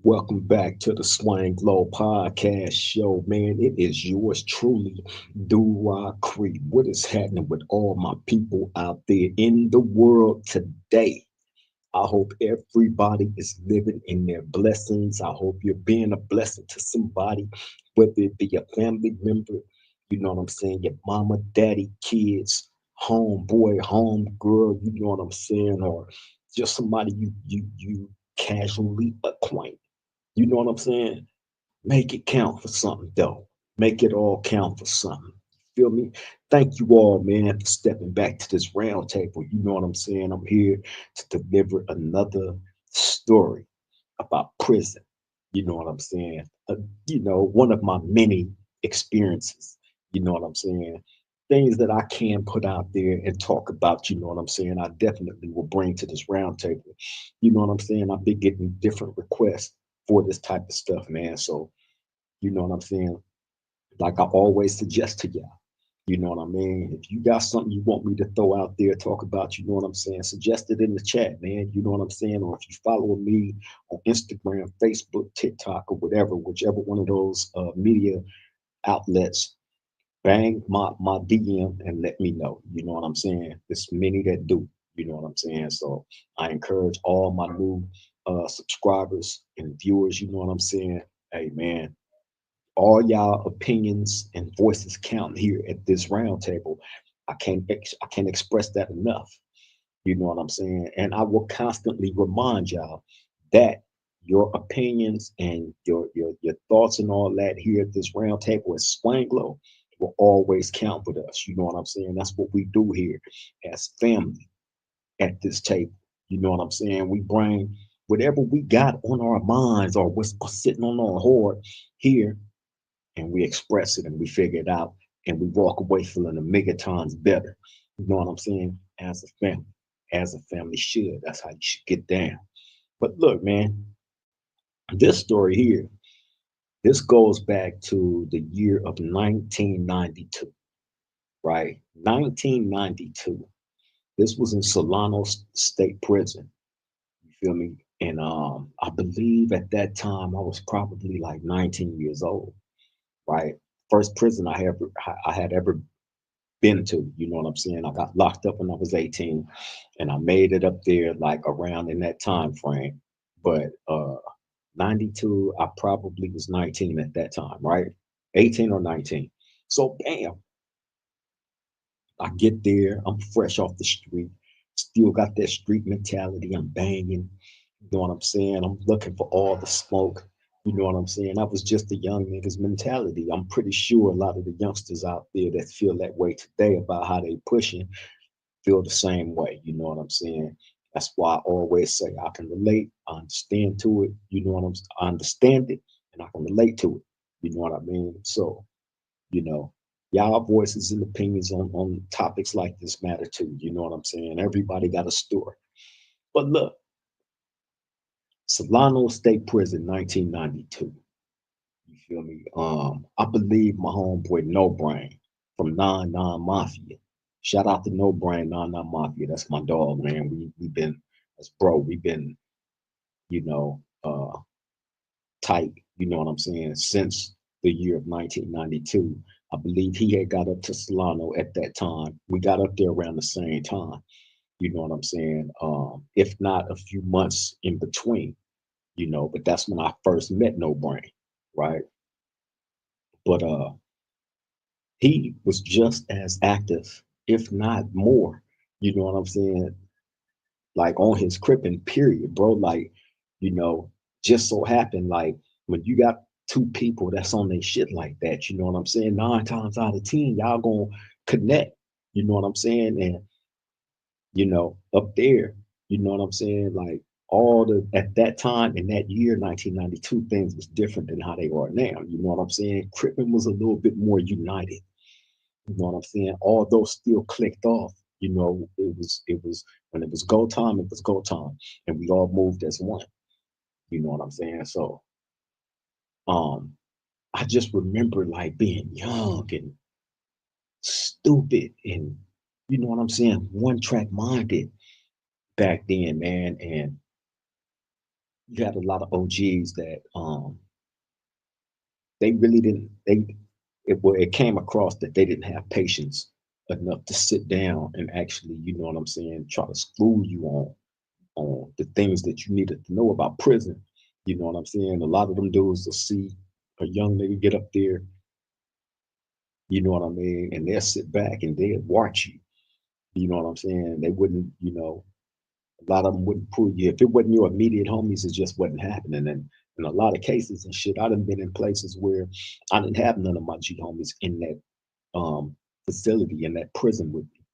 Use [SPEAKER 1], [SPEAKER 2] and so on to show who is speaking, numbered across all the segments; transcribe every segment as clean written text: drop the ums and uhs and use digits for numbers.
[SPEAKER 1] Welcome back to the Swang Glow Podcast Show, man. It is yours truly, Crip. What is happening with all my people out there in the world today? I hope everybody is living in their blessings. I hope you're being a blessing to somebody, whether it be a family member, you know what I'm saying, your mama, daddy, kids, homeboy, home girl, you know what I'm saying, or just somebody you casually acquaint. You know what I'm saying? Make it count for something, though. Make it all count for something. Feel me? Thank you all, man, for stepping back to this round table. You know what I'm saying? I'm here to deliver another story about prison. You know what I'm saying? One of my many experiences. You know what I'm saying? Things that I can put out there and talk about. You know what I'm saying? I definitely will bring to this round table. You know what I'm saying? I've been getting different requests for this type of stuff, man. So, you know what I'm saying? Like I always suggest to y'all, you know what I mean? If you got something you want me to throw out there, talk about, you know what I'm saying? Suggest it in the chat, man. You know what I'm saying? Or if you follow me on Instagram, Facebook, TikTok, or whatever, whichever one of those media outlets, bang my DM and let me know. You know what I'm saying? There's many that do. You know what I'm saying? So I encourage all my new subscribers and viewers, you know what I'm saying? Hey, man, all y'all opinions and voices count here at this round table. I can't express that enough. You know what I'm saying? And I will constantly remind y'all that your opinions and your thoughts and all that here at this round table at Swanglow will always count with us. You know what I'm saying? That's what we do here as family at this table. You know what I'm saying? We bring whatever we got on our minds or what's sitting on our heart here, and we express it and we figure it out and we walk away feeling a megatons better. You know what I'm saying? As a family should. That's how you should get down. But look, man, this story here, this goes back to the year of 1992, right? 1992. This was in Solano State Prison. You feel me? And I believe at that time I was probably like 19 years old, right? First prison I had ever been to. You know what I'm saying? I got locked up when I was 18, and I made it up there like around in that time frame. But 92, I probably was 19 at that time, right? 18 or 19. So bam, I get there. I'm fresh off the street. Still got that street mentality. I'm banging. You know what I'm saying? I'm looking for all the smoke. You know what I'm saying? That was just a young nigga's mentality. I'm pretty sure a lot of the youngsters out there that feel that way today about how they pushing feel the same way. You know what I'm saying? That's why I always say I can relate. I understand to it. You know what I understand it, and I can relate to it. You know what I mean? So you know, y'all voices and opinions on topics like this matter too. You know what I'm saying? Everybody got a story. But look, Solano State Prison, 1992. You feel me? I believe my homeboy No Brain from Non Mafia. Shout out to No Brain, Non Mafia. That's my dog, man. We've been as bro. We've been, you know, tight. You know what I'm saying? Since the year of 1992. I believe he had got up to Solano at that time. We got up there around the same time. You know what I'm saying? If not a few months in between, but that's when I first met No Brain, right? But he was just as active, if not more. You know what I'm saying? Like on his cripping period, bro. Like, you know, just so happened, like when you got two people that's on their shit like that, you know what I'm saying? 9 times out of 10, y'all gonna connect. You know what I'm saying? And up there, you know what I'm saying? Like all the at that time in that year, 1992, things was different than how they are now. You know what I'm saying? Crippin was a little bit more united. You know what I'm saying? Although still clicked off, it was when it was go time, it was go time. And we all moved as one. You know what I'm saying? So um I just remember like being young and stupid and you know what I'm saying, one track minded back then, man. And you had a lot of OGs that they really didn't it came across that they didn't have patience enough to sit down and actually, you know what I'm saying, try to school you on the things that you needed to know about prison. You know what I'm saying? A lot of them dudes will see a young nigga get up there, you know what I mean, and they'll sit back and they'll watch you. You know what I'm saying? They wouldn't, you know, a lot of them wouldn't prove you. If it wasn't your immediate homies, it just wasn't happening. And in a lot of cases and shit, I done been in places where I didn't have none of my G homies in that facility, in that prison with me.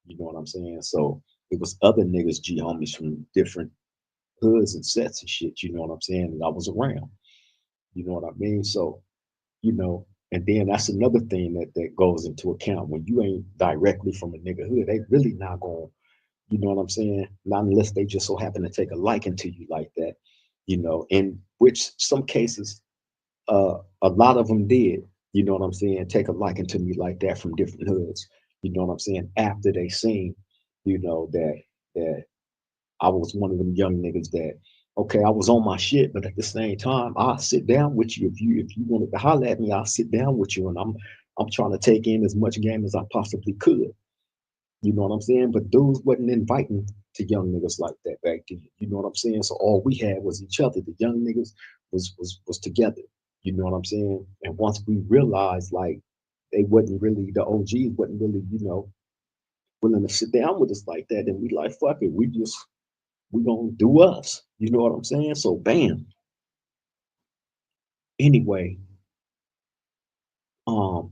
[SPEAKER 1] You know what I'm saying? So it was other niggas G homies from different hoods and sets and shit, you know what I'm saying? And I was around. You know what I mean? So, you know, and then that's another thing that goes into account. When you ain't directly from a nigga hood, they really not gonna, you know what I'm saying? Not unless they just so happen to take a liking to you like that, you know, in which some cases, a lot of them did, you know what I'm saying, take a liking to me like that from different hoods, you know what I'm saying, after they seen, you know, that I was one of them young niggas that, okay, I was on my shit, but at the same time, I'll sit down with you if you wanted to holler at me, I'll sit down with you, and I'm trying to take in as much game as I possibly could. You know what I'm saying? But dudes wasn't inviting to young niggas like that back then. You know what I'm saying? So all we had was each other. The young niggas was together. You know what I'm saying? And once we realized like they wasn't really the OGs wasn't really, you know, willing to sit down with us like that, and we like fuck it. We gonna do us. You know what I'm saying? So bam. Anyway, um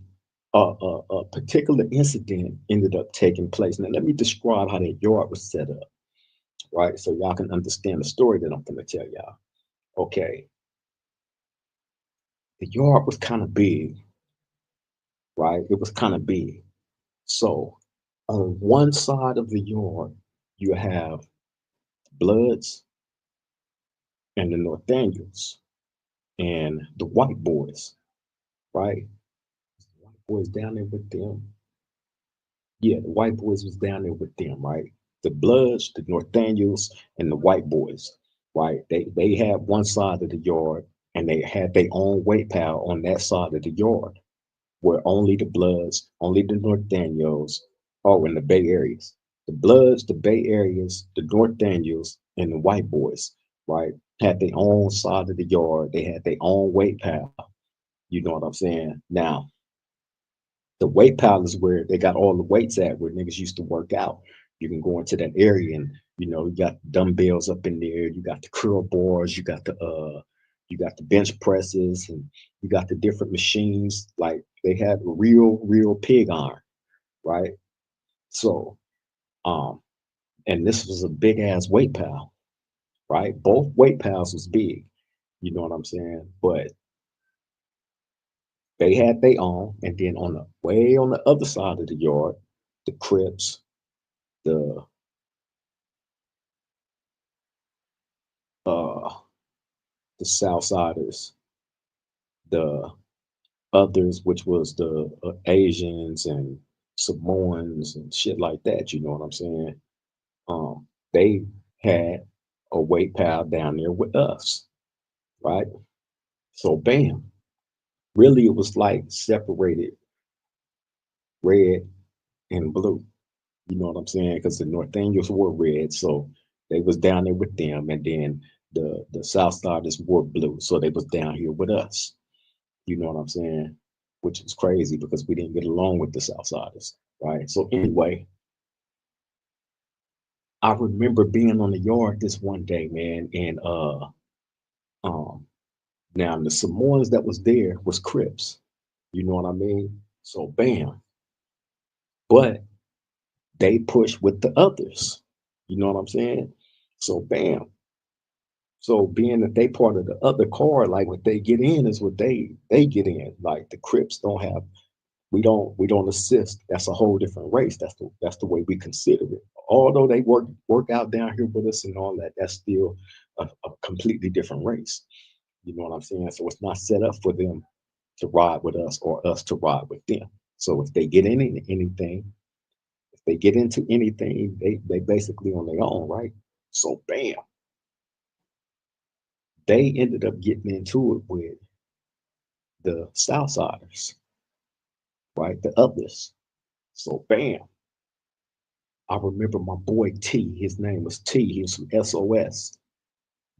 [SPEAKER 1] a particular incident ended up taking place. Now let me describe how that yard was set up, right? So y'all can understand the story that I'm gonna tell y'all. Okay, the yard was kind of big, right? It was kind of big. So on one side of the yard, you have Bloods and the Northaniels and the white boys, right? The white boys down there with them. Yeah, the white boys was down there with them, right? The Bloods, the Northaniels, and the white boys, right? They had one side of the yard and they had their own weight pal on that side of the yard where only the Bloods, only the Northaniels, oh, in the Bay Areas. The Bloods, the Bay Areas, the Northaniels, and the white boys, right, had their own side of the yard. They had their own weight pal. You know what I'm saying? Now, the weight pile is where they got all the weights at, where niggas used to work out. You can go into that area and you know you got dumbbells up in there, you got the curl bars, you got the bench presses, and you got the different machines. Like they had real pig iron, right? So um, and this was a big ass weight pile, right? Both weight piles was big, you know what I'm saying? But they had their own, and then on the way on the other side of the yard, the Crips, the uh the Southsiders, the others, which was the Asians and Samoans and shit like that. You know what I'm saying? They had a weight pal down there with us, right? So bam, really it was like separated red and blue. You know what I'm saying? Because the Northangels wore red, so they was down there with them, and then the Southsiders wore blue, so they was down here with us. You know what I'm saying? Which is crazy because we didn't get along with the Southsiders, right? So anyway, I remember being on the yard this one day, man, and um now the Samoans that was there was Crips. You know what I mean? So bam. But they pushed with the others. You know what I'm saying? So bam. So being that they part of the other car, like what they get in is what they get in. Like the Crips don't have we don't assist. That's a whole different race. That's the way we consider it. Although they work out down here with us and all that, that's still a completely different race. You know what I'm saying? So it's not set up for them to ride with us or us to ride with them. So if they get in anything, if they get into anything, they basically on their own, right? So bam, They ended up getting into it with the Southsiders, right? The others. So bam, I remember my boy T. His name was T. He was from SOS.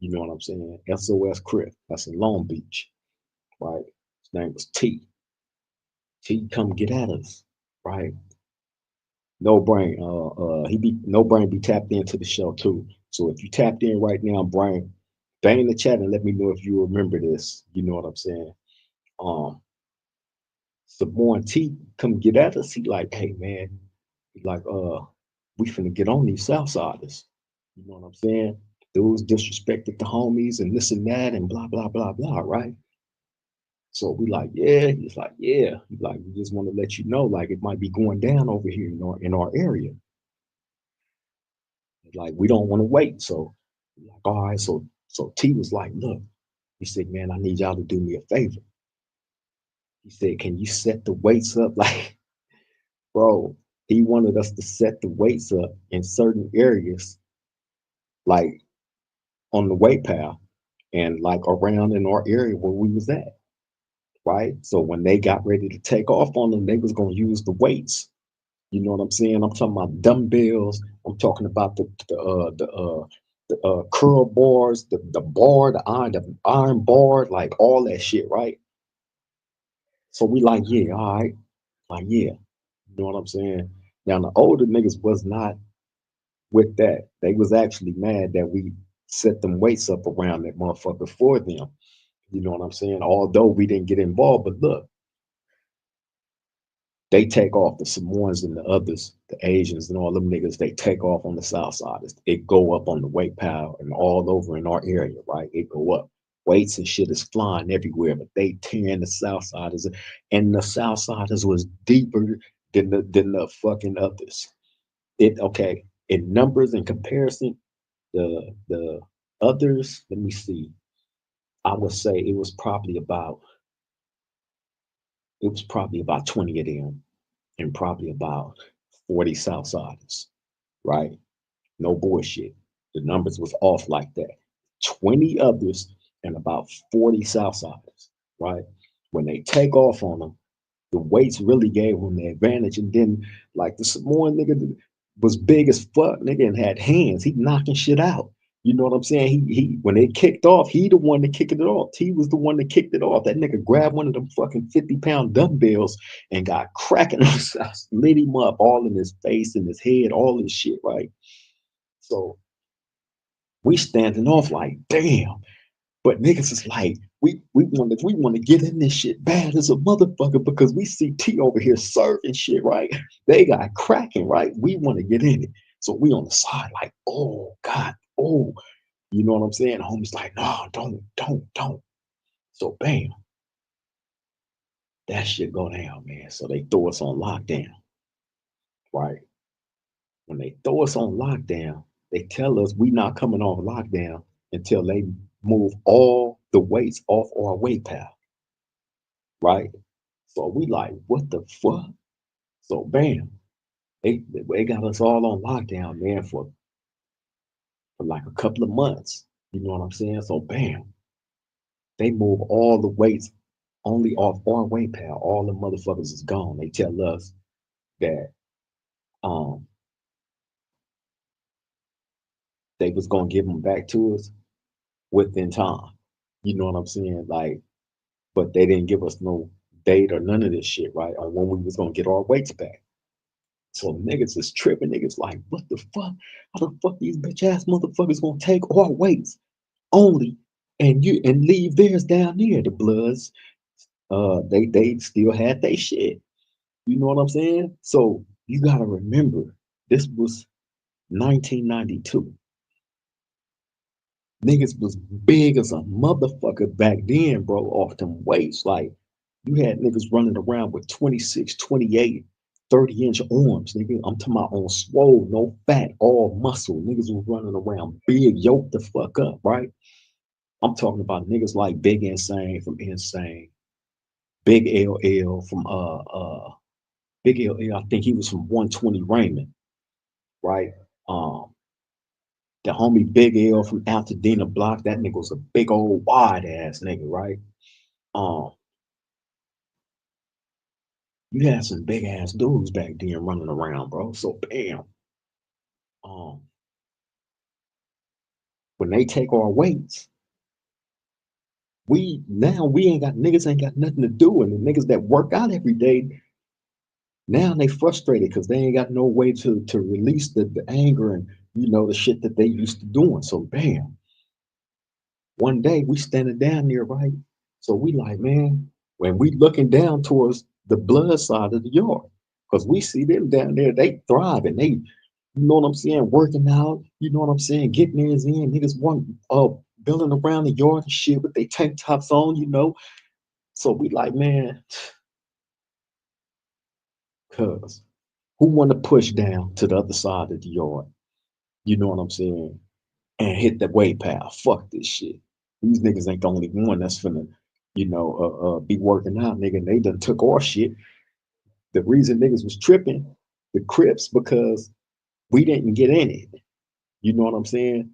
[SPEAKER 1] You know what I'm saying? SOS Crip. That's in Long Beach, right? His name was T. T come get at us, right? No brain. He be no brain be tapped into the show too. So if you tapped in right now, Brian, bang in the chat and let me know if you remember this. You know what I'm saying? Um, Samoan T come get at us. He like, hey man, he like, we finna get on these Southsiders. You know what I'm saying? Those disrespected the homies and this and that and blah blah blah blah, right? So we like, yeah. He's like, yeah. He's like, we just want to let you know, like, it might be going down over here in our area. Like, we don't want to wait. So, like, all right. So T was like, look, he said, man, I need y'all to do me a favor. He said, can you set the weights up? Like, bro, he wanted us to set the weights up in certain areas, like on the weight path and like around in our area where we was at. Right. So when they got ready to take off on them, they was gonna use the weights. You know what I'm saying? I'm talking about dumbbells. I'm talking about the curl bars, the bar, the iron bar, like all that shit, right? So we like, yeah, all right, like yeah, you know what I'm saying? Now the older niggas was not with that. They was actually mad that we set them weights up around that motherfucker for them. You know what I'm saying? Although we didn't get involved, but look, they take off the Samoans and the others, the Asians and all them niggas, they take off on the south side. It go up on the weight pile and all over in our area, right? It go up. Weights and shit is flying everywhere, but they tearing the south siders, and the south siders was deeper than the fucking others. It okay. In numbers and comparison, the others, let me see. I would say it was probably about 20 of them and probably about 40 Southsiders, right? No bullshit. The numbers was off like that. 20 others and about 40 Southsiders, right? When they take off on them, the weights really gave them the advantage. And then, like, the Samoan nigga was big as fuck, nigga, and had hands. He knocking shit out. You know what I'm saying? He when they kicked off, he the one that kicked it off. He was the one that kicked it off. That nigga grabbed one of them fucking 50-pound dumbbells and got cracking himself, lit him up all in his face and his head, all this shit, right? So we standing off like, damn. But niggas is like, we want to get in this shit bad as a motherfucker because we see T over here serving shit, right? They got cracking, right? We want to get in it. So we on the side, like, oh God, oh, you know what I'm saying? Homie's like, no, don't. So bam, that shit go down, man. So they throw us on lockdown, right? When they throw us on lockdown, they tell us we not coming off lockdown until they move all the weights off our weight path, right? So we like, what the fuck? So bam, they got us all on lockdown, man, for like a couple of months. You know what I'm saying? So bam, they move all the weights only off our weight path. All the motherfuckers is gone. They tell us that um they was gonna give them back to us within time. You know what I'm saying? Like, but they didn't give us no date or none of this shit, right? On when we was gonna get our weights back. So niggas is tripping. Niggas like, what the fuck? How the fuck these bitch ass motherfuckers gonna take our weights only and leave theirs down there? The Bloods, they still had they shit. You know what I'm saying? So you gotta remember, this was 1992. Niggas was big as a motherfucker back then, bro, off them weights. Like, you had niggas running around with 26, 28, 30-inch arms, nigga. I'm talking about on swole, no fat, all muscle. Niggas was running around big, yoked the fuck up, right? I'm talking about niggas like Big Insane from Insane, Big LL from Big LL, I think he was from 120 Raymond, right? Um, The homie Big L from Altadena Block, that nigga was a big old wide ass nigga, right? Um, you had some big ass dudes back then running around, bro. So bam, um, when they take our weights, we ain't got niggas ain't got nothing to do, and the niggas that work out every day now they frustrated because they ain't got no way to release the anger and the shit that they used to doing. So bam, one day we standing down there, right? So we like, man, when we looking down towards the blood side of the yard, because we see them down there, they thriving, they, what I'm saying, working out, what I'm saying, getting theirs in, niggas want building around the yard and shit with their tank tops on. So we like, man, cuz who want to push down to the other side of the yard? You know what I'm saying? And hit the way path. Fuck this shit. These niggas ain't the only one that's finna, be working out, nigga. And they done took our shit. The reason niggas was tripping, the Crips, because we didn't get in it. You know what I'm saying?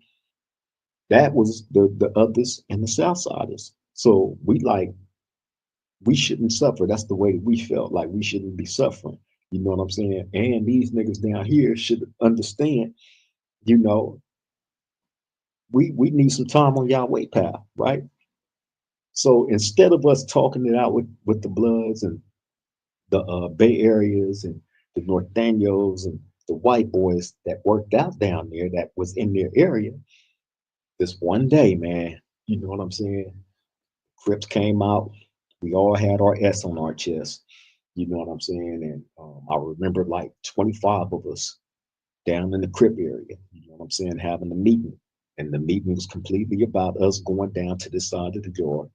[SPEAKER 1] That was the others and the Southsiders. So we shouldn't suffer. That's the way that we felt. Like we shouldn't be suffering. You know what I'm saying? And these niggas down here should understand, you know, we need some time on y'all weight path, right? So instead of us talking it out with the Bloods and the Bay Areas and the Norteños and the white boys that worked out down there that was in their area, this one day, man, you know what I'm saying? Crips came out. We all had our S on our chest. You know what I'm saying? And I remember like 25 of us down in the Crip area. You know what I'm saying? Having a meeting. And the meeting was completely about us going down to this side of the door,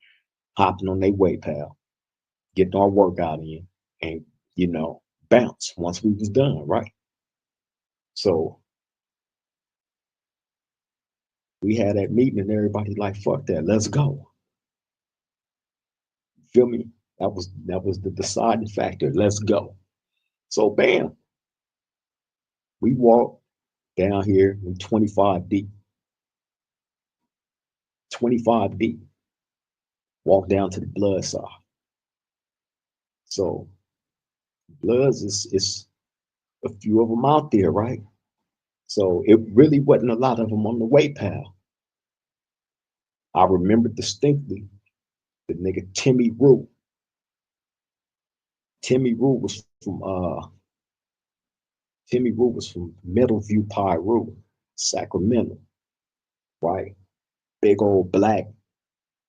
[SPEAKER 1] hopping on their way, pal, getting our workout in, and bounce once we was done, right? So we had that meeting and everybody like, fuck that, let's go. You feel me? That was the deciding factor. Let's go. So bam, we walk down here in 25 deep. 25 deep. Walk down to the blood side. So bloods is a few of them out there, right? So it really wasn't a lot of them on the way, pal. I remember distinctly the nigga Timmy Rue. Timmy Rue was from Timmy Rue was from Middleview, Peru, Sacramento, right? Big old black,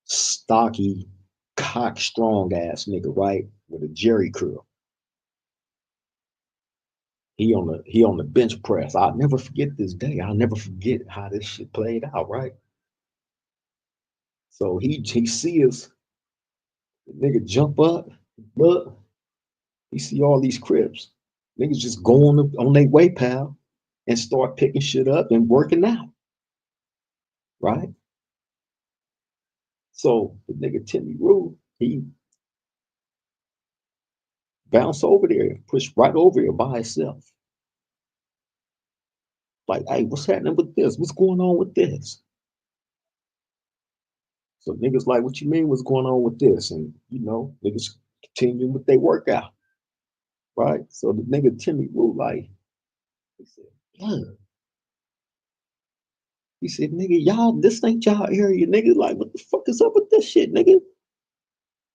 [SPEAKER 1] stocky, cock strong ass nigga, right? With a Jerry curl. He on the bench press. I'll never forget this day. I'll never forget how this shit played out, right? So he see us, the nigga jump up, look, he see all these Crips. Niggas just go on their way, pal, and start picking shit up and working out, right? So the nigga Timmy Rue, he bounced over there, pushed right over here by himself. Like, hey, what's happening with this? What's going on with this? So niggas like, what you mean? What's going on with this? And niggas continuing with their workout, right? So the nigga Timmy Rue, like, he said, yeah. He said, nigga, y'all, this ain't y'all area, nigga. Like, what the fuck is up with this shit, nigga?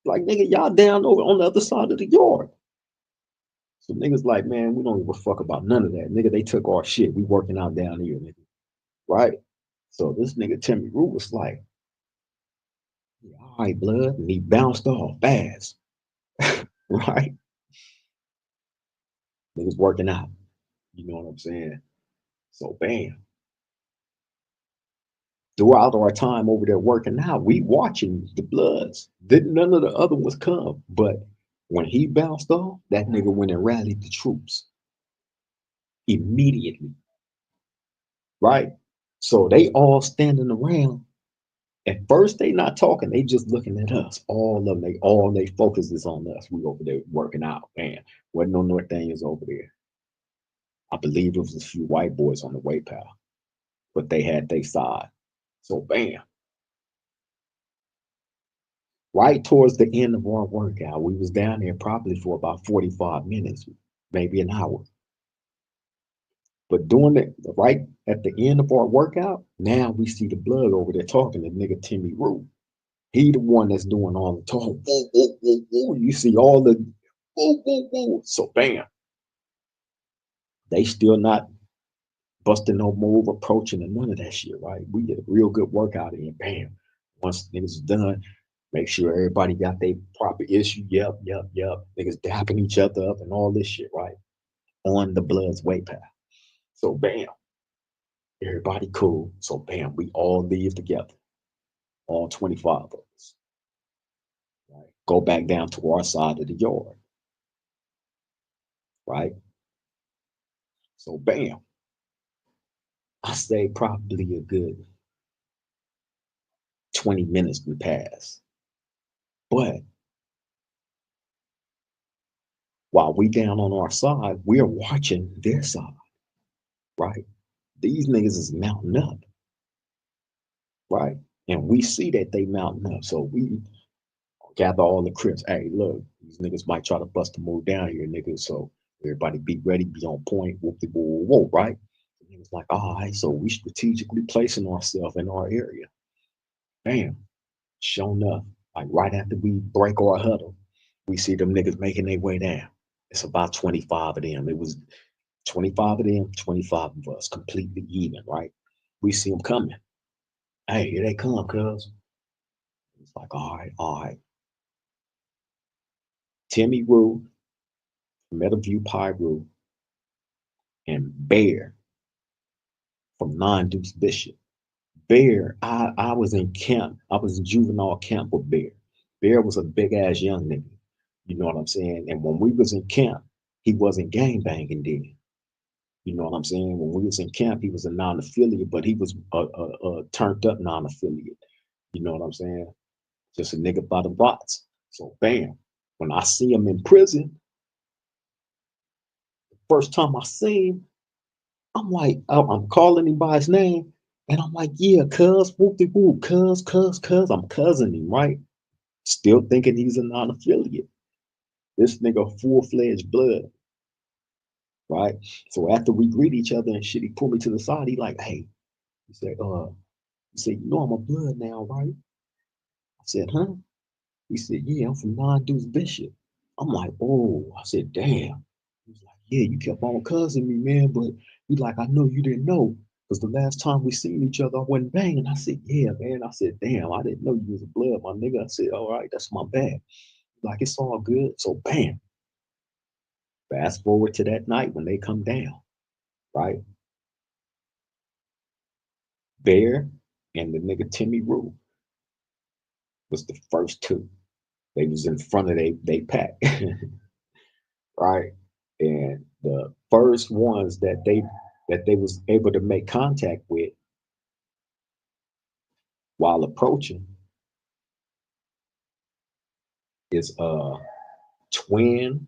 [SPEAKER 1] Like, nigga, y'all down over on the other side of the yard. So niggas like, man, we don't give a fuck about none of that. Nigga, they took our shit. We working out down here, nigga. Right? So this nigga Timmy Rue was like, yeah, all right, blood. And he bounced off fast. Right? Niggas working out. You know what I'm saying? So bam. Throughout our time over there working out, we watching the Bloods. Didn't none of the other ones come. But when he bounced off, that nigga went and rallied the troops immediately. Right? So they all standing around. At first, they not talking. They just looking at us. All of them, all they focus is on us. We over there working out. Man, wasn't no Norteños over there. I believe it was a few white boys on the way, pal. but they had their side. So bam, right towards the end of our workout, we was down there probably for about 45 minutes, maybe an hour. But doing it right at the end of our workout, now we see the blood over there talking to nigga Timmy Rue. He the one that's doing all the talk. Woo, woo, woo, woo. You see all the woo, woo, woo. So bam, they still not busting no move, approaching, and none of that shit, right? We get a real good workout in. Bam. Once niggas is done, make sure everybody got their proper issue. Yep, yep, yep. Niggas dapping each other up and all this shit, right? On the blood's way path. So bam, everybody cool. So bam, we all leave together. All 25 of us. Right? Go back down to our side of the yard. Right? So bam. I say probably a good 20 minutes we pass. But while we down on our side, we're watching their side, right? These niggas is mounting up, right? And we see that they mounting up. So we gather all the Crips. Hey, look, these niggas might try to bust a move down here, niggas. So everybody be ready, be on point, whoop the whoa, whoa, right? And it was like, all right, so we strategically placing ourselves in our area. Bam, shown up. Like right after we break our huddle, we see them niggas making their way down. It's about 25 of them. It was 25 of them, 25 of us, completely even, right? We see them coming. Hey, here they come, cuz. It's like, all right, all right. Timmy Rue, Meadowview Pyru, and Bear from Nine Deuce Bishop. Bear, I was in camp. I was in juvenile camp with Bear. Bear was a big ass young nigga. You know what I'm saying? And when we was in camp, he wasn't gang banging then. You know what I'm saying? When we was in camp, he was a non-affiliate, but he was a turned up non-affiliate. You know what I'm saying? Just a nigga by the bots. So bam, when I see him in prison, first time I see him, I'm like, I'm calling him by his name, and I'm like, yeah, cuz, whoop de whoop, cuz. I'm cousin him, right? Still thinking he's a non-affiliate. This nigga full-fledged blood, right? So after we greet each other and shit, he pulled me to the side. He like, hey, he said, you know I'm a blood now, right? I said, huh? He said, yeah, I'm from Nine Deuce Bishop. I'm like, oh, I said, damn. He was like, yeah, you kept on cussing me, man, but he like, I know you didn't know. Because the last time we seen each other, I wasn't banging. I said, yeah, man. I said, damn, I didn't know you was a blood, my nigga. I said, all right, that's my bad. Like, it's all good. So, bam. Fast forward to that night when they come down, right? Bear and the nigga Timmy Rue was the first two. They was in front of they pack, right? And the first ones that they was able to make contact with while approaching is twin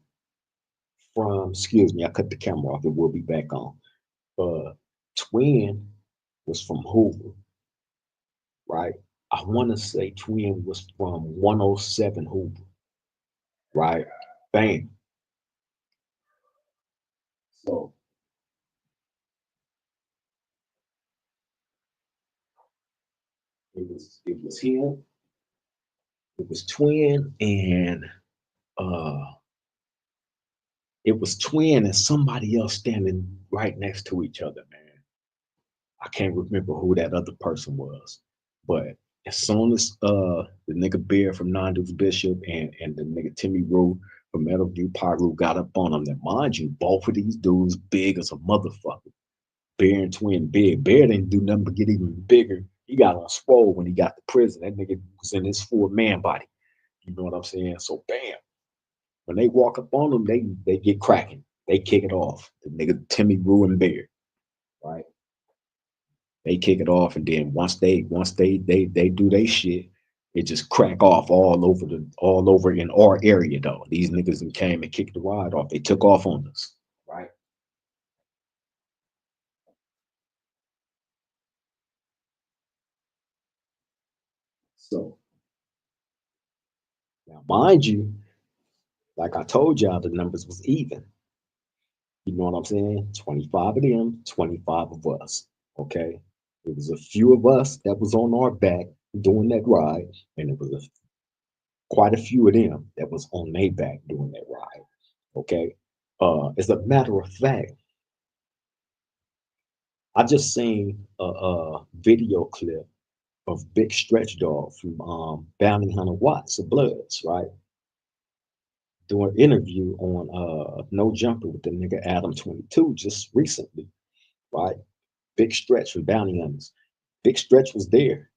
[SPEAKER 1] from, excuse me, I cut the camera off, it will be back on. Twin was from Hoover, right? I want to say twin was from 107 Hoover, right? Bam. So it was him, it was twin, and uh it was twin and somebody else standing right next to each other, man. I can't remember who that other person was, but as soon as the nigga Bear from Nondu's Bishop and the nigga Timmy Rue from Metal View Pyru got up on him, then mind you, both of these dudes big as a motherfucker. Bear and Twin big. Bear didn't do nothing but get even bigger. He got on swole when he got to prison. That nigga was in his full man body. You know what I'm saying? So bam, when they walk up on him, they get cracking. They kick it off. The nigga Timmy Rue and Bear, right? They kick it off, and then once they do they shit, it just crack off all over in our area though. These niggas then came and kicked the ride off. They took off on us, right? So now, mind you, like I told y'all, the numbers was even. You know what I'm saying? 25 of them, 25 of us. Okay. It was a few of us that was on our back doing that ride, and it was quite a few of them that was on their back doing that ride. Okay. As a matter of fact, I just seen a video clip of Big Stretch Dog from Bounty Hunter Watts of Bloods, right? Doing an interview on No Jumper with the nigga Adam 22 just recently, right? Big Stretch from Bounty Hunters. Big Stretch was there.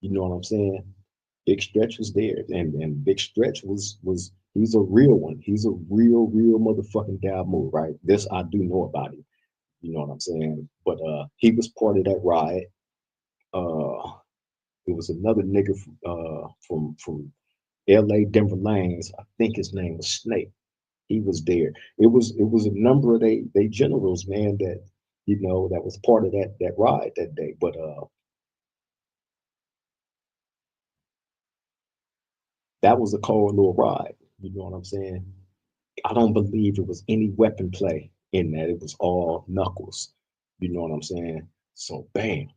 [SPEAKER 1] You know what I'm saying? Big Stretch was there, and Big Stretch was he's a real one. He's a real motherfucking dad right? This I do know about him. You know what I'm saying? But he was part of that riot. Uh, it was another nigga from L.A. Denver Lanes. I think his name was Snake. He was there. It was a number of they generals, man, that that was part of that ride that day. But that was a cold little ride. You know what I'm saying? I don't believe it was any weapon play in that. It was all knuckles. You know what I'm saying? So bam,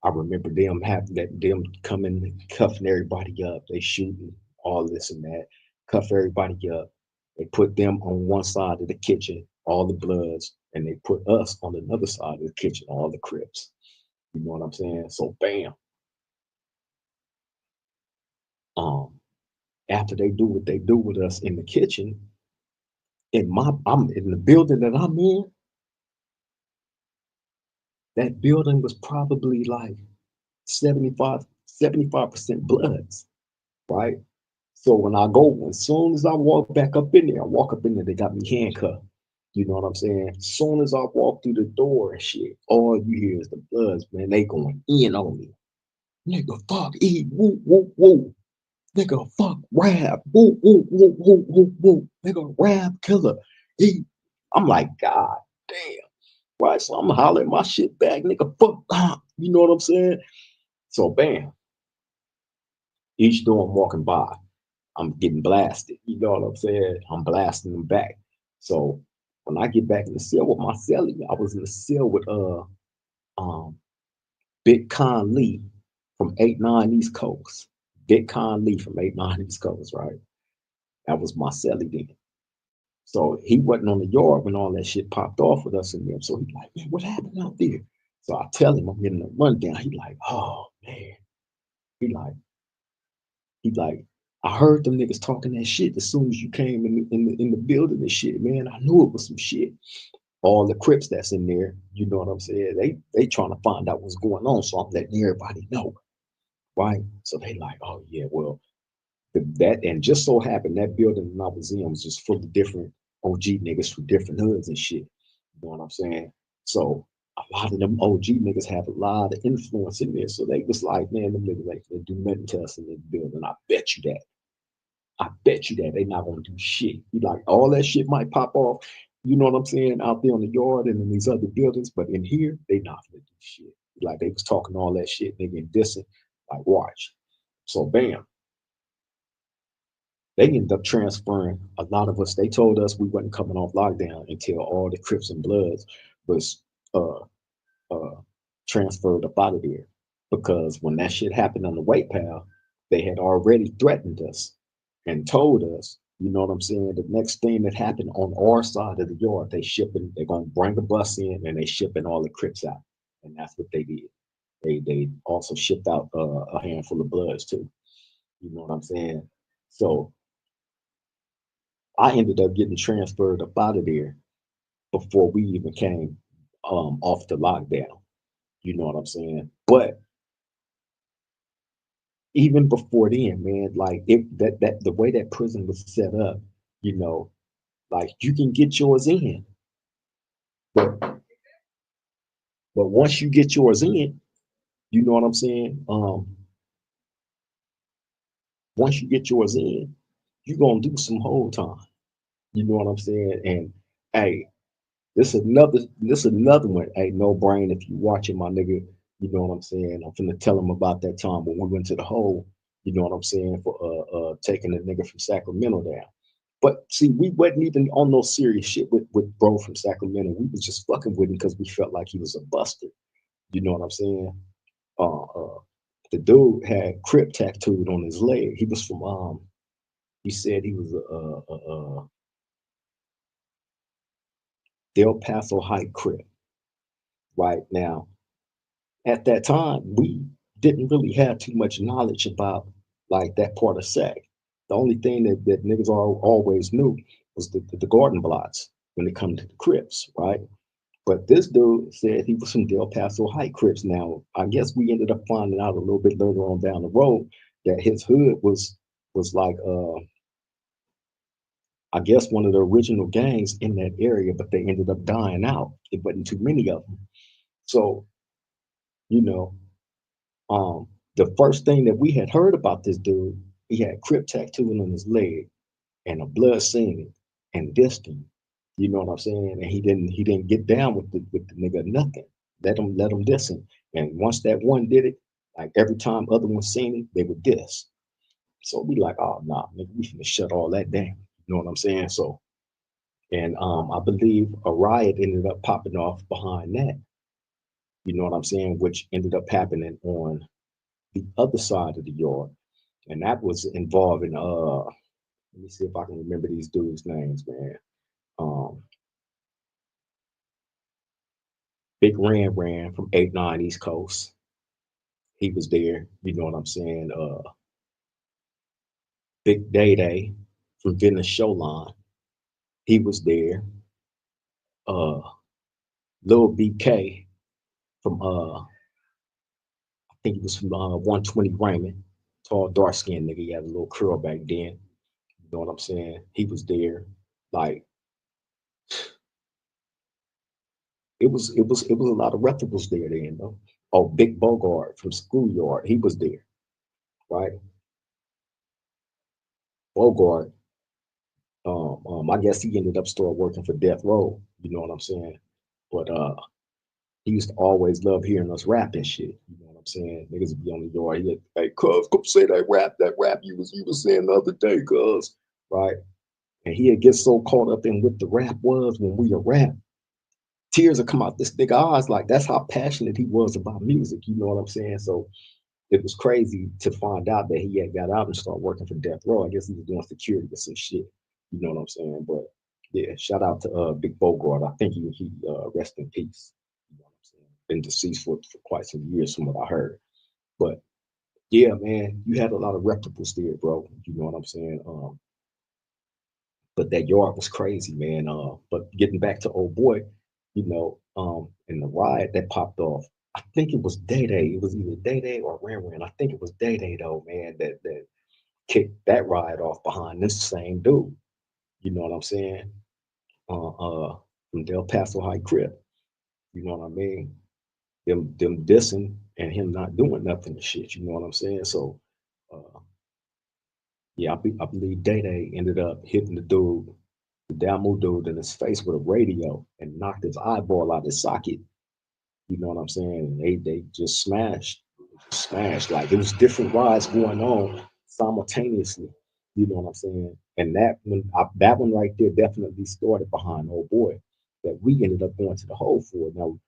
[SPEAKER 1] I remember them having that them coming, cuffing everybody up. They shooting all this and that, cuff everybody up. They put them on one side of the kitchen, all the Bloods, and they put us on another side of the kitchen, all the Crips. You know what I'm saying? So bam, um, after they do what they do with us in the kitchen, I'm in the building that I'm in. That building was probably like 75% Bloods, right? So when I go, as soon as I walk back up in there, I walk up in there, they got me handcuffed. You know what I'm saying? As soon as I walk through the door and shit, all you hear is the Bloods, man. They going in on me. Nigga, fuck E, woo, woo, woo. Nigga, fuck rap, woo, woo, woo, woo, woo, woo. Nigga, rap killer. E. I'm like, God damn. Right? So I'm hollering my shit back, nigga, fuck. You know what I'm saying? So bam, each door I'm walking by, I'm getting blasted. You know what I'm saying? I'm blasting them back. So when I get back in the cell with my cellie, I was in the cell with um Big Con Lee from 8-9 East Coast. Big Con Lee from 8-9 East Coast, right? That was my cellie then. So he wasn't on the yard when all that shit popped off with us and them. So he's like, man, what happened out there? So I tell him I'm getting a rundown. He like, oh man. He like, he like, I heard them niggas talking that shit as soon as you came in the building and shit, man. I knew it was some shit. All the Crips that's in there, you know what I'm saying? They trying to find out what's going on. So I'm letting everybody know. Right. So they like, oh yeah, well, that and just so happened that building that I was in was just full of different OG niggas from different hoods and shit. You know what I'm saying? So a lot of them OG niggas have a lot of influence in there. So they was like, man, them niggas ain't gonna do nothing to us in this building. I bet you that. I bet you that they not gonna do shit. You like all that shit might pop off, you know what I'm saying, out there on the yard and in these other buildings, but in here, they not gonna do shit. Like they was talking all that shit, nigga, and dissing. Like, watch. So bam, they ended up transferring a lot of us. They told us we wasn't coming off lockdown until all the Crips and Bloods was uh uh transferred up out of there. Because when that shit happened on the White Pal, they had already threatened us and told us, you know what I'm saying, the next thing that happened on our side of the yard, they're gonna bring the bus in and they shipping all the Crips out. And that's what they did. They also shipped out a handful of Bloods too. You know what I'm saying? So I ended up getting transferred up out of there before we even came off the lockdown. You know what I'm saying? But even before then, man, like that the way that prison was set up, you know, like you can get yours in, but once you get yours in, you know what I'm saying? Once you get yours in, you're gonna do some whole time. You know what I'm saying? And hey, this another one. Hey, no brain if you watching my nigga. You know what I'm saying? I'm finna tell him about that time when we went to the hole, you know what I'm saying, for taking a nigga from Sacramento down. But see, we wasn't even on no serious shit with bro from Sacramento. We was just fucking with him because we felt like he was a buster. You know what I'm saying? Uh, uh, the dude had Crip tattooed on his leg. He was from he said he was a Del Paso High Crip. Right now, at that time, we didn't really have too much knowledge about like that part of Sac. The only thing that niggas always knew was the garden plots when it comes to the Crips, right? But this dude said he was from Del Paso High Crips. Now, I guess we ended up finding out a little bit later on down the road that his hood was like I guess one of the original gangs in that area, but they ended up dying out. It wasn't too many of them. So, you know, the first thing that we had heard about this dude, he had Crip tattooing on his leg and a blood singing and dissed him. You know what I'm saying? And he didn't get down with the nigga nothing. Let him diss him. And once that one did it, like every time other ones seen him, they would diss. So we like, oh nah, nigga, we finna shut all that down. You know what I'm saying? So and I believe a riot ended up popping off behind that. You know what I'm saying? Which ended up happening on the other side of the yard. And that was involving let me see if I can remember these dudes' names, man. Um Big Ran from 8-9 East Coast. He was there, you know what I'm saying? Big Day Day from Venice Showline. He was there. Uh Lil BK from I think he was from 120 Raymond. Tall, dark skinned nigga. He had a little curl back then. You know what I'm saying? He was there. Like it was a lot of reputables there then though. Oh, Big Bogart from Schoolyard, he was there, right? Bogart, I guess he ended up still working for Death Row, you know what I'm saying? But he used to always love hearing us rap and shit. You know what I'm saying? Niggas would be on the yard. He like, hey, cuz, come say that rap you was saying the other day, cuz, right? And he'd get so caught up in what the rap was when we a rap, tears would come out this nigga eyes. Like that's how passionate he was about music. You know what I'm saying? So it was crazy to find out that he had got out and started working for Death Row. I guess he was doing security or some shit. You know what I'm saying? But yeah, shout out to Big Bogart. I think he rest in peace. You know what I'm saying? Been deceased for quite some years from what I heard. But yeah, man, you had a lot of reputables there, bro. You know what I'm saying? But that yard was crazy, man. But getting back to old boy, in the riot that popped off, I think it was Day Day. It was either Day Day or Ran. I think it was Day Day though, man, that kicked that riot off behind this same dude. You know what I'm saying? Uh, uh, from Del Paso High Crip. You know what I mean? Them dissing and him not doing nothing and shit. You know what I'm saying? So, uh, yeah, I believe Day Day ended up hitting the Damu dude in his face with a radio and knocked his eyeball out of his socket. You know what I'm saying? And they just smashed. Like it was different rides going on simultaneously. You know what I'm saying? And that one right there definitely started behind old boy that we ended up going to the hole for. Now,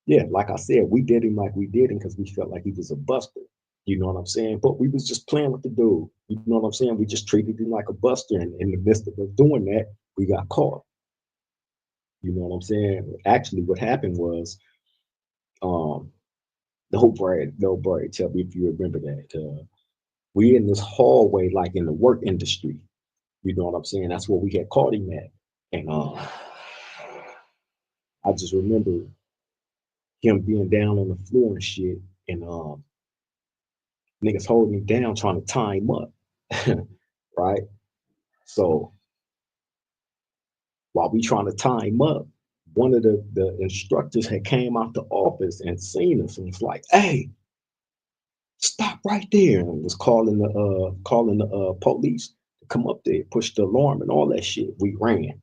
[SPEAKER 1] yeah, like I said, we did him like we did him because we felt like he was a buster. You know what I'm saying? But we was just playing with the dude. You know what I'm saying? We just treated him like a buster, and in the midst of us doing that, we got caught. You know what I'm saying? Actually, what happened was, um, the whole Brad, tell me if you remember that. We in this hallway, like in the work industry. You know what I'm saying? That's where we had caught him at. And I just remember him being down on the floor and shit, and niggas holding him down, trying to tie him up. Right? So while we trying to tie him up, one of the instructors had came out the office and seen us and was like, hey, stop right there, and was calling the police to come up there, push the alarm and all that shit. We ran,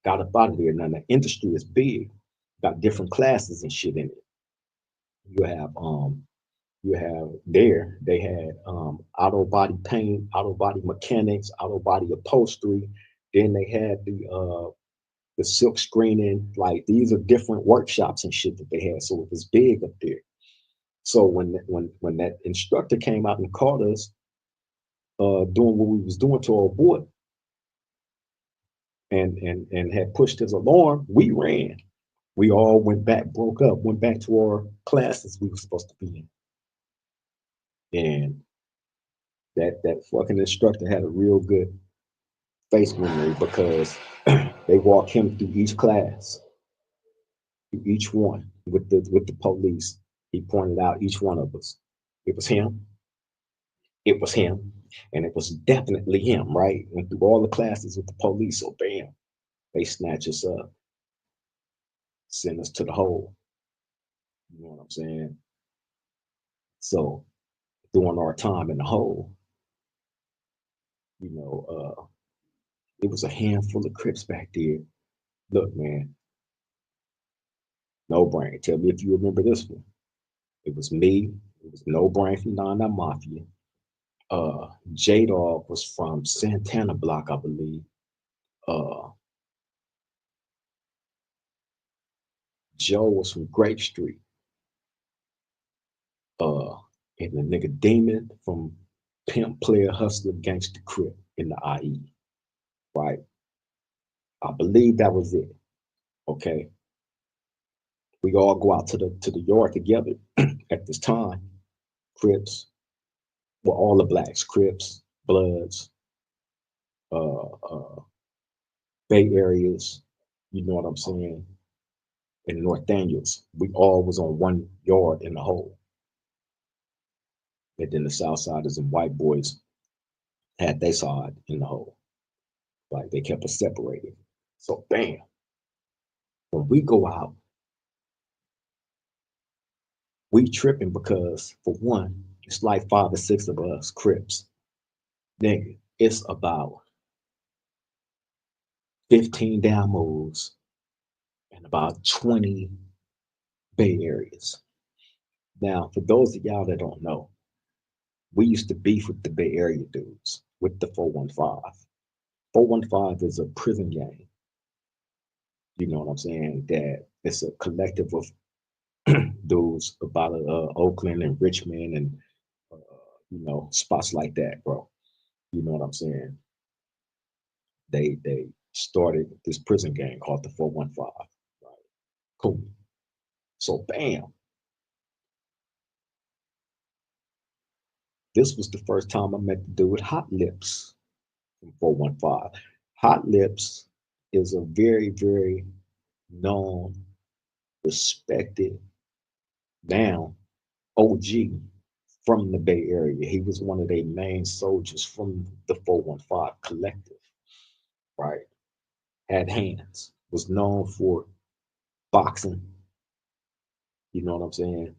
[SPEAKER 1] got up out of there. Now the industry is big, got different classes and shit in it. You have you have there they had auto body paint, auto body mechanics, auto body upholstery. Then they had the silk screening. Like these are different workshops and shit that they had. So it was big up there. So when that instructor came out and caught us doing what we was doing to our boy and had pushed his alarm, we ran. We all went back, broke up, went back to our classes we were supposed to be in. And that fucking instructor had a real good face memory because they walked him through each class, through each one with the police. He pointed out each one of us. It was him. It was him. And it was definitely him, right? Went through all the classes with the police. So bam, they snatch us up, send us to the hole. You know what I'm saying? So during our time in the hole, you know, it was a handful of Crips back there. Look, man, no brain. Tell me if you remember this one. It was me. It was no brain from Nana Mafia. J Dog was from Santana Block, I believe. Uh, Joe was from Grape Street. Uh, and the nigga Demon from Pimp Player Hustler Gangster Crip in the IE. Right? I believe that was it. Okay. We all go out to the yard together at this time. Crips, well, all the blacks, Crips, Bloods, uh, Bay Areas, you know what I'm saying, in North Daniels. We all was on one yard in the hole. And then the Southsiders and white boys had their side in the hole. Like they kept us separated. So bam, when we go out, we tripping because for one, it's like 5 or 6 of us Crips. Nigga, it's about 15 down moves and about 20 Bay Areas. Now, for those of y'all that don't know, we used to beef with the Bay Area dudes with the 415. 415 is a prison gang. You know what I'm saying? That it's a collective of dudes about Oakland and Richmond and uh, spots like that, bro. You know what I'm saying? They started this prison gang called the 415. Right? Cool. So bam, this was the first time I met the dude Hot Lips from 415. Hot Lips is a very, very known, respected now OG from the Bay Area. He was one of their main soldiers from the 415 collective, right? Had hands, was known for boxing. You know what I'm saying?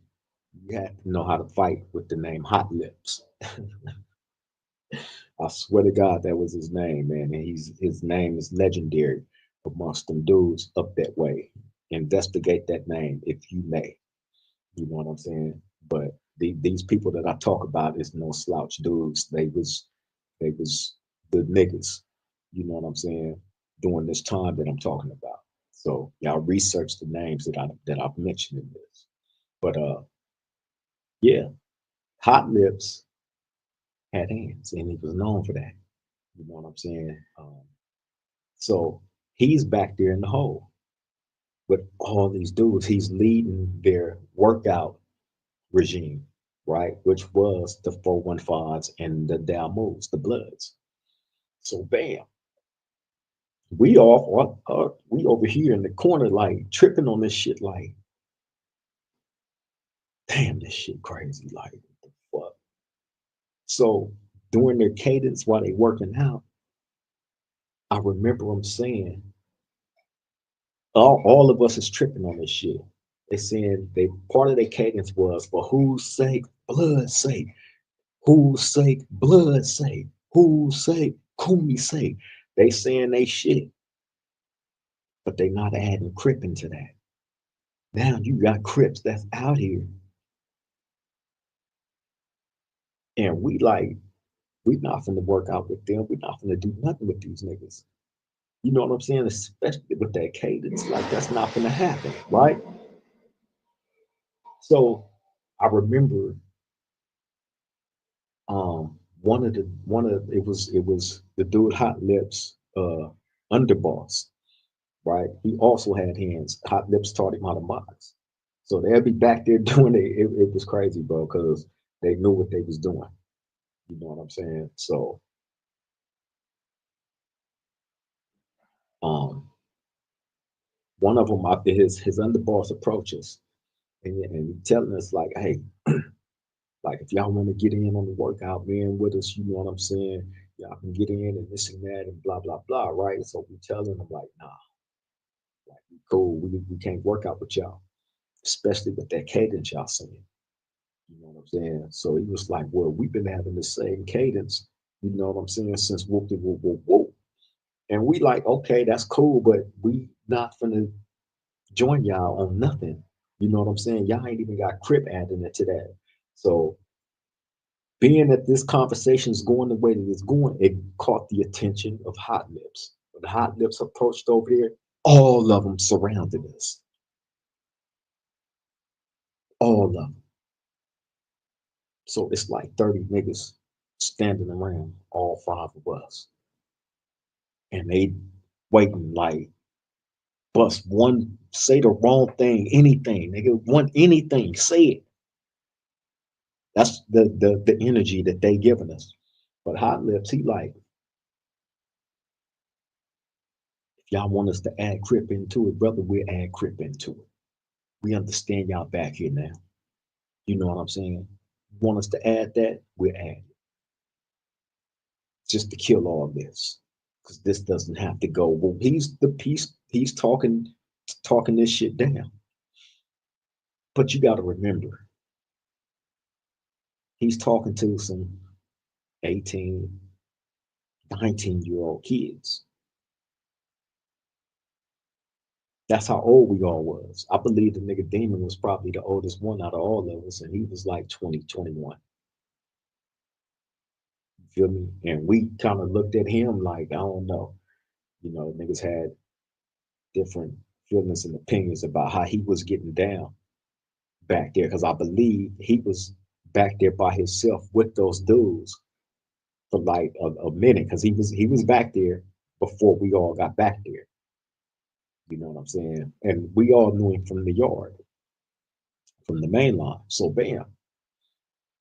[SPEAKER 1] You had to know how to fight with the name Hot Lips. I swear to God, that was his name, man. And his name is legendary amongst them dudes up that way. Investigate that name if you may. You know what I'm saying? But these people that I talk about is no slouch dudes. They was the niggas. You know what I'm saying? During this time that I'm talking about. So y'all research the names that I've mentioned in this. But yeah, Hot Lips had hands, and he was known for that. You know what I'm saying? So he's back there in the hole with all these dudes. He's leading their workout regime, right? Which was the 415s and the Dalmos, the Bloods. So bam, we over here in the corner like tripping on this shit like, damn, this shit crazy. Like, what the fuck? So during their cadence while they working out, I remember them saying, all of us is tripping on this shit. They saying they part of their cadence was for whose sake, blood's sake, whose sake, blood's sake, whose sake, Kumi's sake. They saying they shit, but they not adding Crip into that. Now you got Crips that's out here. And we not finna work out with them. We not finna do nothing with these niggas. You know what I'm saying? Especially with that cadence, like that's not gonna happen, right? So I remember it was the dude Hot Lips underboss, right? He also had hands. Hot Lips taught him how to box. So they'd be back there doing it was crazy, bro, because they knew what they was doing. You know what I'm saying? So um one of them after his underboss approaches and he telling us like, hey, like if y'all want to get in on the workout, man, with us, you know what I'm saying? Y'all can get in and this and that and blah blah blah, right? So we telling them like, nah, like we cool, we can't work out with y'all, especially with that cadence y'all saying. You know what I'm saying? So he was like, well, we've been having the same cadence, you know what I'm saying, since whoop de whoop whoop whoop. And we like, okay, that's cool, but we not finna join y'all on nothing. You know what I'm saying? Y'all ain't even got Crip adding it to that. So being that this conversation is going the way that it's going, it caught the attention of Hot Lips. When the Hot Lips approached over there, all of them surrounded us. All of them. So it's like 30 niggas standing around all five of us. And they waiting like bust one, say the wrong thing, anything. Nigga, want anything, say it. That's the energy that they giving us. But Hot Lips, he like, if y'all want us to add Crip into it, brother, we'll add Crip into it. We understand y'all back here now. You know what I'm saying? Want us to add that? We'll add it. Just to kill all this. Because this doesn't have to go. Well, he's talking this shit down. But you gotta remember, he's talking to some 18, 19-year-old kids. That's how old we all was. I believe the nigga Demon was probably the oldest one out of all of us, and he was like 20, 21. You feel me? And we kind of looked at him like, I don't know. You know, niggas had different feelings and opinions about how he was getting down back there. Cause I believe he was back there by himself with those dudes for like a minute. Cause he was back there before we all got back there. You know what I'm saying? And we all knew him from the yard, from the main line. So bam,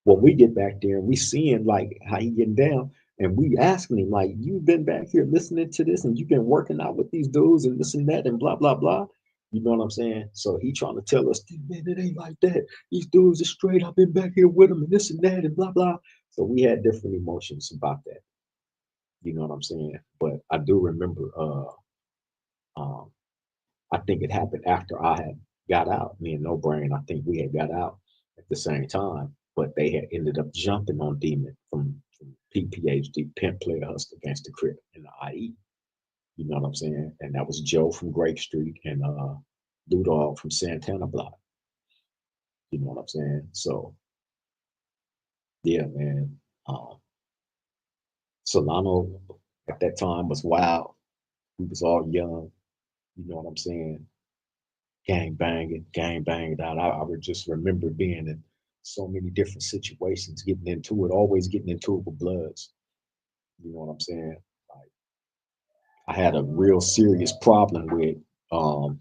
[SPEAKER 1] when we get back there and we seeing like how he getting down, and we asking him like, you've been back here listening to this, and you've been working out with these dudes and this and that and blah blah blah. You know what I'm saying? So he trying to tell us, man, it ain't like that. These dudes are straight. I've been back here with them and this and that and blah blah. So we had different emotions about that. You know what I'm saying? But I do remember. Um, I think it happened after I had got out. Me and No Brain, I think we had got out at the same time, but they had ended up jumping on Demon from PPHD, Pimp Player Hustle Against the Crip in the IE. You know what I'm saying? And that was Joe from Grape Street and Ludog from Santana Block. You know what I'm saying? So yeah, man. Solano at that time was wild. We was all young. You know what I'm saying? Gang banging out. I would just remember being in so many different situations, getting into it, always getting into it with Bloods. You know what I'm saying? Like I had a real serious problem with hold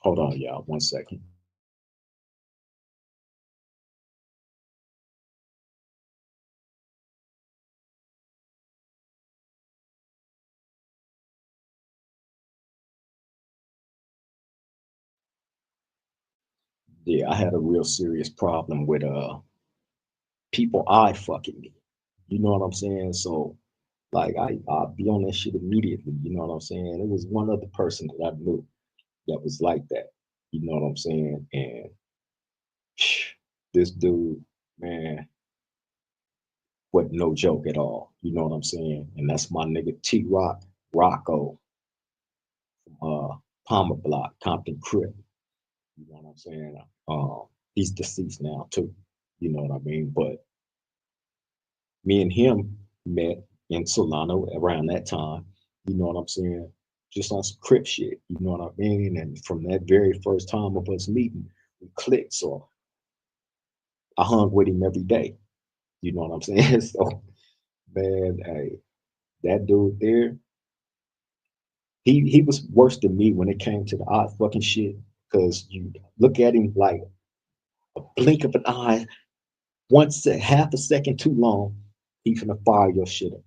[SPEAKER 1] on, y'all, 1 second. Yeah, I had a real serious problem with people eye fucking me. You know what I'm saying? So like I'll be on that shit immediately. You know what I'm saying? It was one other person that I knew that was like that. You know what I'm saying? And this dude, man, wasn't no joke at all. You know what I'm saying? And that's my nigga T Rock, Rocco from Palmer Block, Compton Crip. You know what I'm saying? He's deceased now too. You know what I mean? But Me and him met in Solano around that time. You know what I'm saying? Just on some Crip shit. You know what I mean? And from that very first time of us meeting, we clicked. So I hung with him every day. You know what I'm saying? So man, hey, that dude there, he was worse than me when it came to the odd fucking shit. Cause you look at him like a blink of an eye, half a second too long, he's gonna fire your shit up.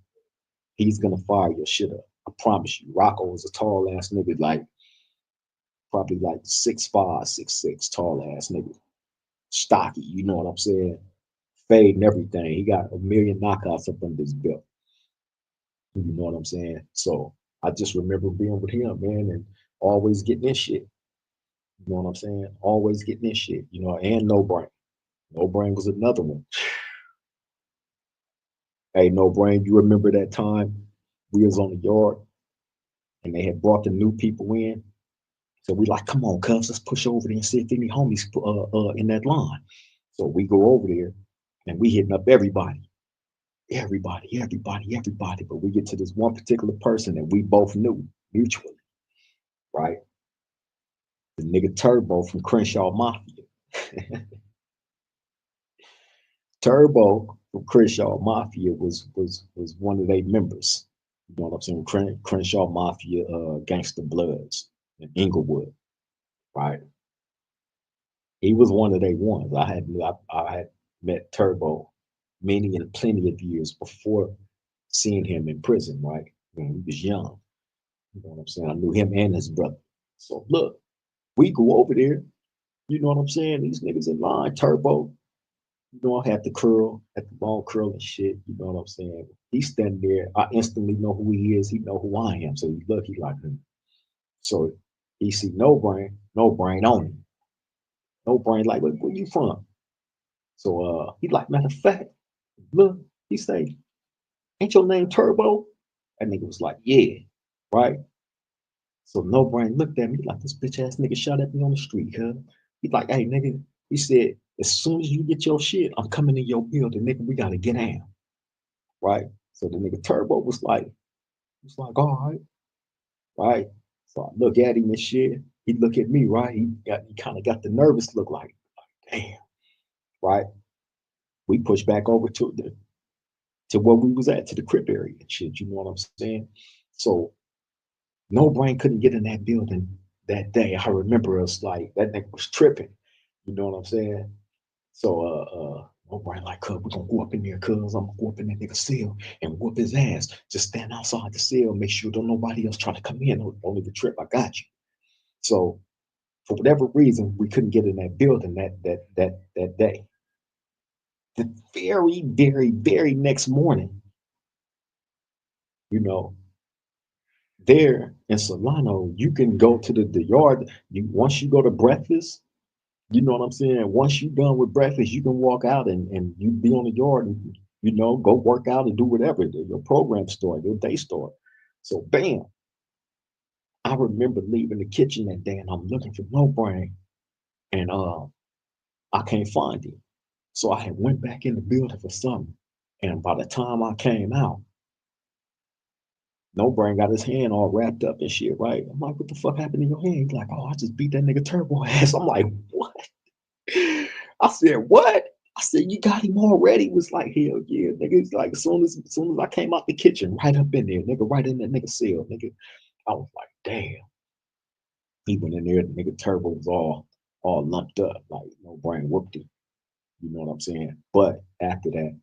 [SPEAKER 1] He's gonna fire your shit up. I promise you. Rocco was a tall ass nigga, like probably like 6'5", 6'6", tall ass nigga. Stocky, you know what I'm saying? Fade and everything. He got a million knockouts up under his belt. You know what I'm saying? So I just remember being with him, man, and always getting this shit. You know what I'm saying? Always getting this shit, you know, and No Brain. No Brain was another one. Hey, No Brain, you remember that time we was on the yard and they had brought the new people in? So we like, come on, cuz, let's push over there and see if any homies in that line. So we go over there and we hitting up everybody, everybody. But we get to this one particular person that we both knew mutually, right? The nigga Turbo from Crenshaw Mafia. Turbo from Crenshaw Mafia was one of their members. You know what I'm saying? Crenshaw Mafia, Gangster Bloods in Inglewood, right? He was one of their ones. I had met Turbo many and plenty of years before seeing him in prison, right? When he was young. You know what I'm saying? I knew him and his brother. So look, we go over there. You know what I'm saying? These niggas in line, Turbo. You know, I had the curl, had the long curl and shit. You know what I'm saying? He's standing there. I instantly know who he is. He know who I am. So he look, he like him. So he see no brain on him. No brain like, where you from? So he like, matter of fact, look, he say, ain't your name Turbo? That nigga was like, yeah, right? So No Brain looked at me like, this bitch ass nigga shot at me on the street, huh? He like, hey nigga, he said, as soon as you get your shit, I'm coming in your building, nigga, we gotta get down, right? So the nigga Turbo all right, right? So I look at him and shit. He look at me, right? He kind of got the nervous look like, damn, right? We push back over to where we was at, to the Crip area and shit. You know what I'm saying? So No Brain couldn't get in that building that day. I remember us like that nigga was tripping. You know what I'm saying? So No Brain like, cuz we're gonna go up in there, cuz I'm gonna go up in that nigga cell and whoop his ass. Just stand outside the cell, make sure don't nobody else try to come in. Only the Trip, I got you. So for whatever reason, we couldn't get in that building that day. The very next morning, you know, there in Solano, you can go to the yard. Once you go to breakfast, you know what I'm saying? Once you're done with breakfast, you can walk out and you be on the yard and go work out and do whatever. Your program start, your day start. So bam, I remember leaving the kitchen that day and I'm looking for No Brain and I can't find him. So I had went back in the building for something. And by the time I came out, No Brain got his hand all wrapped up and shit, right? I'm like, what the fuck happened in your hand? He's like, oh, I just beat that nigga Turbo ass. I'm like, what? I said, what? I said, you got him already? He was like, hell yeah, nigga. It's like as soon as I came out the kitchen, right up in there, nigga, right in that nigga cell, nigga. I was like, damn. He went in there, the nigga Turbo was all lumped up, like No Brain whooped him. You know what I'm saying? But after that,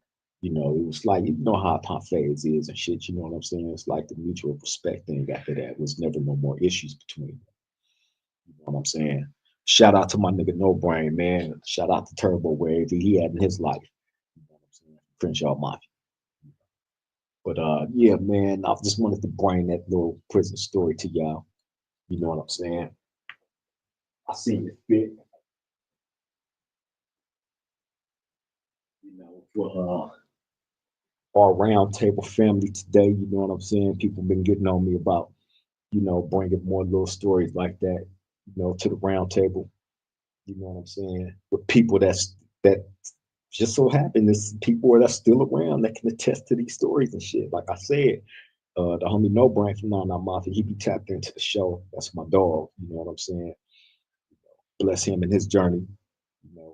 [SPEAKER 1] it was like, how phase is and shit, you know what I'm saying? It's like the mutual respect thing after that was never no more issues between them. You know what I'm saying? Shout out to my nigga No Brain, man. Shout out to Turbo Wave he had in his life. You know what I'm saying? Crenshaw Mafia. But yeah, man, I just wanted to bring that little prison story to y'all. You know what I'm saying? I seen it fit, for our roundtable family today. You know what I'm saying? People been getting on me about, bringing more little stories like that, to the roundtable. You know what I'm saying? With people that just so happened there's people that's still around that can attest to these stories and shit. Like I said, the homie No Brain from Nine Mafia, he be tapped into the show. That's my dog. You know what I'm saying? Bless him in his journey,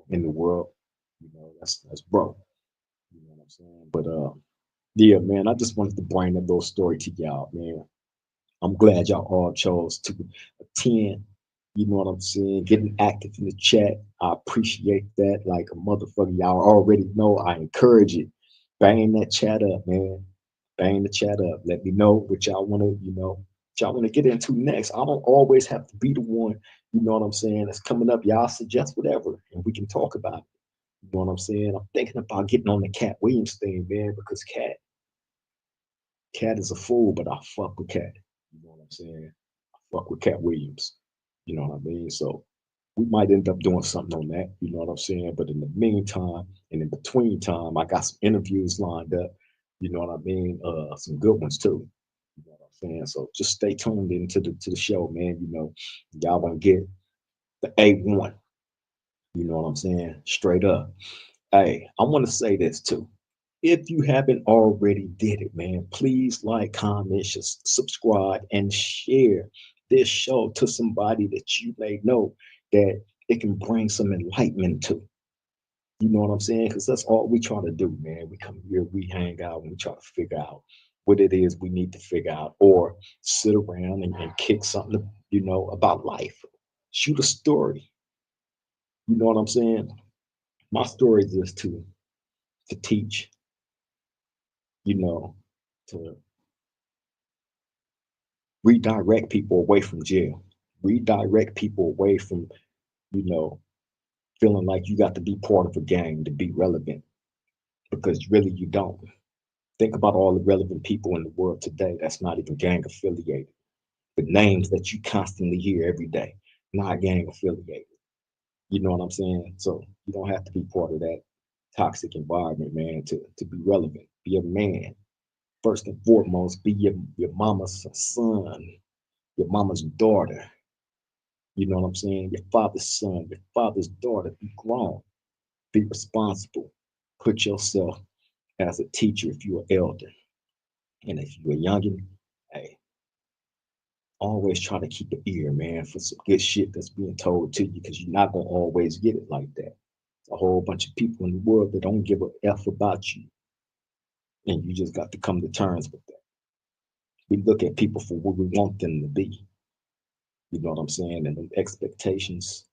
[SPEAKER 1] in the world. That's bro. You know what I'm saying? But yeah, man, I just wanted to bring that little story to y'all, man. I'm glad y'all all chose to attend. You know what I'm saying? Getting active in the chat. I appreciate that like a motherfucker. Y'all already know I encourage it. Bang that chat up, man. Bang the chat up. Let me know what y'all want to, what y'all want to get into next. I don't always have to be the one, you know what I'm saying, that's coming up. Y'all suggest whatever and we can talk about it. You know what I'm saying? I'm thinking about getting on the Cat Williams thing, man, because Cat is a fool, but I fuck with Cat. You know what I'm saying? I fuck with Cat Williams. You know what I mean? So we might end up doing something on that. You know what I'm saying? But in the meantime, and in between time, I got some interviews lined up. You know what I mean? Some good ones too. You know what I'm saying? So just stay tuned into the show, man. Y'all gonna get the A1. You know what I'm saying? Straight up. Hey, I want to say this too. If you haven't already did it, man, please like, comment, subscribe, and share this show to somebody that you may know that it can bring some enlightenment to. You know what I'm saying? Because that's all we try to do, man. We come here, we hang out, and we try to figure out what it is we need to figure out, or sit around and kick something, about life. Shoot a story. You know what I'm saying? My story is just to teach, you know, to redirect people away from jail, redirect people away from, you know, feeling like you got to be part of a gang to be relevant, because really you don't. Think about all the relevant people in the world today that's not even gang affiliated. The names that you constantly hear every day, not gang affiliated. You know what I'm saying? So you don't have to be part of that toxic environment, man, to be relevant. Be a man. First and foremost, be your mama's son, your mama's daughter. You know what I'm saying? Your father's son, your father's daughter. Be grown. Be responsible. Put yourself as a teacher if you're an elder. And if you're a youngin', hey, always try to keep an ear, man, for some good shit that's being told to you, because you're not gonna always get it like that. It's a whole bunch of people in the world that don't give a F about you. And you just got to come to terms with that. We look at people for what we want them to be. You know what I'm saying? And the expectations,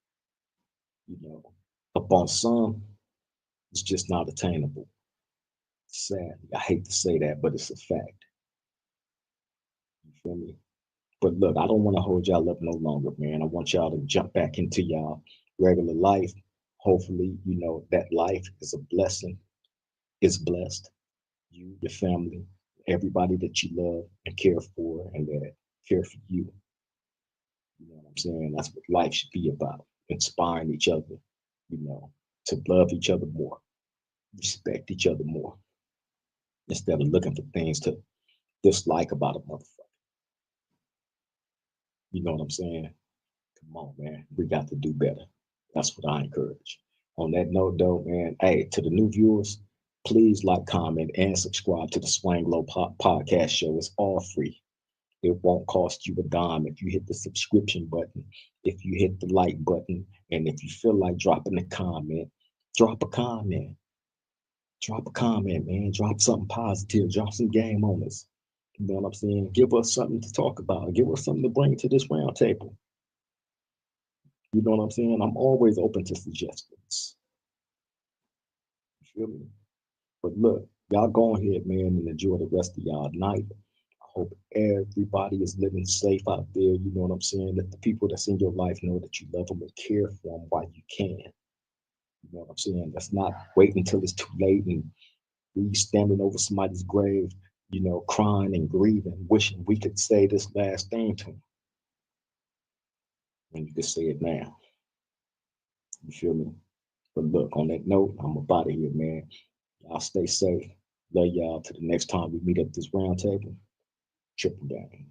[SPEAKER 1] you know, upon some, it's just not attainable. Sad. I hate to say that, but it's a fact. You feel me? But look, I don't want to hold y'all up no longer, man. I want y'all to jump back into y'all regular life. Hopefully, that life is a blessing, is blessed. You, your family, everybody that you love and care for and that care for you. You know what I'm saying? That's what life should be about. Inspiring each other, to love each other more, respect each other more, instead of looking for things to dislike about a motherfucker. You know what I'm saying? Come on, man. We got to do better. That's what I encourage. On that note, though, man, hey, to the new viewers, please like, comment, and subscribe to the Swang Low podcast show. It's all free. It won't cost you a dime if you hit the subscription button, if you hit the like button, and if you feel like dropping a comment, drop a comment. Drop a comment, man. Drop something positive. Drop some game on us. You know what I'm saying? Give us something to talk about. Give us something to bring to this round table. You know what I'm saying? I'm always open to suggestions. You feel me? But look, y'all go ahead, man, and enjoy the rest of y'all night. I hope everybody is living safe out there. You know what I'm saying? Let the people that's in your life know that you love them and care for them while you can. You know what I'm saying? Let's not wait until it's too late and we standing over somebody's grave, crying and grieving, wishing we could say this last thing to them. And you can say it now. You feel me? But look, on that note, I'm about to here, man. Y'all stay safe. Love y'all. To the next time we meet up this round table. Triple down.